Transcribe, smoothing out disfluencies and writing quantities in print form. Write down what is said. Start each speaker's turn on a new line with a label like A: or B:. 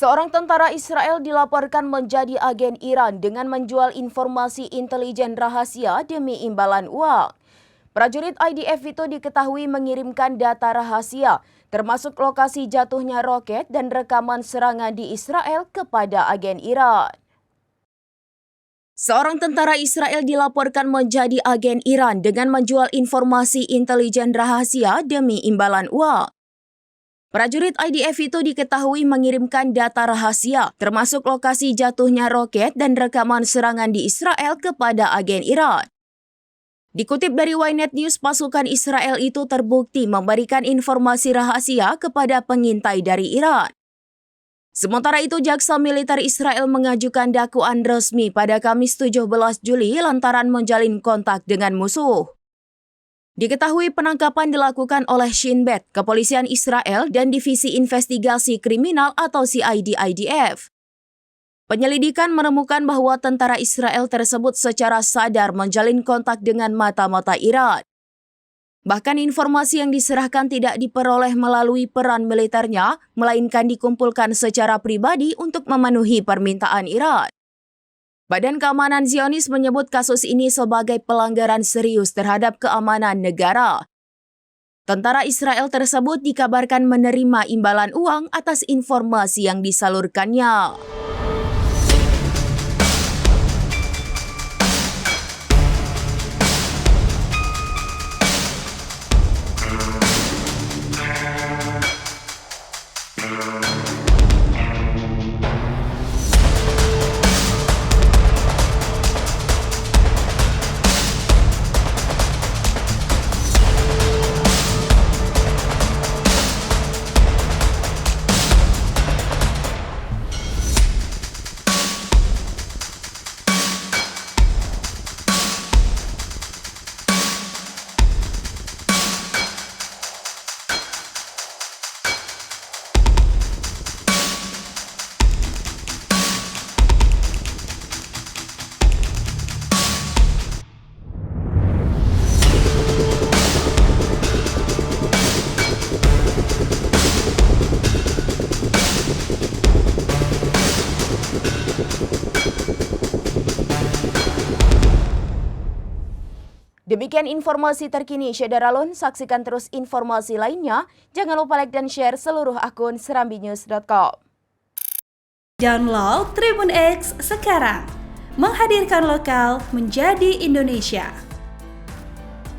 A: Seorang tentara Israel dilaporkan menjadi agen Iran dengan menjual informasi intelijen rahasia demi imbalan uang. Prajurit IDF itu diketahui mengirimkan data rahasia, termasuk lokasi jatuhnya roket dan rekaman serangan di Israel kepada agen Iran. Seorang tentara Israel dilaporkan menjadi agen Iran dengan menjual informasi intelijen rahasia demi imbalan uang. Prajurit IDF itu diketahui mengirimkan data rahasia, termasuk lokasi jatuhnya roket dan rekaman serangan di Israel kepada agen Iran. Dikutip dari Ynet News, pasukan Israel itu terbukti memberikan informasi rahasia kepada pengintai dari Iran. Sementara itu, Jaksa Militer Israel mengajukan dakwaan resmi pada Kamis 17 Juli lantaran menjalin kontak dengan musuh. Diketahui penangkapan dilakukan oleh Shin Bet, Kepolisian Israel dan Divisi Investigasi Kriminal atau CID-IDF. Penyelidikan menemukan bahwa tentara Israel tersebut secara sadar menjalin kontak dengan mata-mata Iran. Bahkan informasi yang diserahkan tidak diperoleh melalui peran militernya, melainkan dikumpulkan secara pribadi untuk memenuhi permintaan Iran. Badan Keamanan Zionis menyebut kasus ini sebagai pelanggaran serius terhadap keamanan negara. Tentara Israel tersebut dikabarkan menerima imbalan uang atas informasi yang disalurkannya. Demikian informasi terkini Syederalun, saksikan terus informasi lainnya. Jangan lupa like dan share seluruh akun serambinews.com.
B: Download Tribun X sekarang, menghadirkan lokal menjadi Indonesia.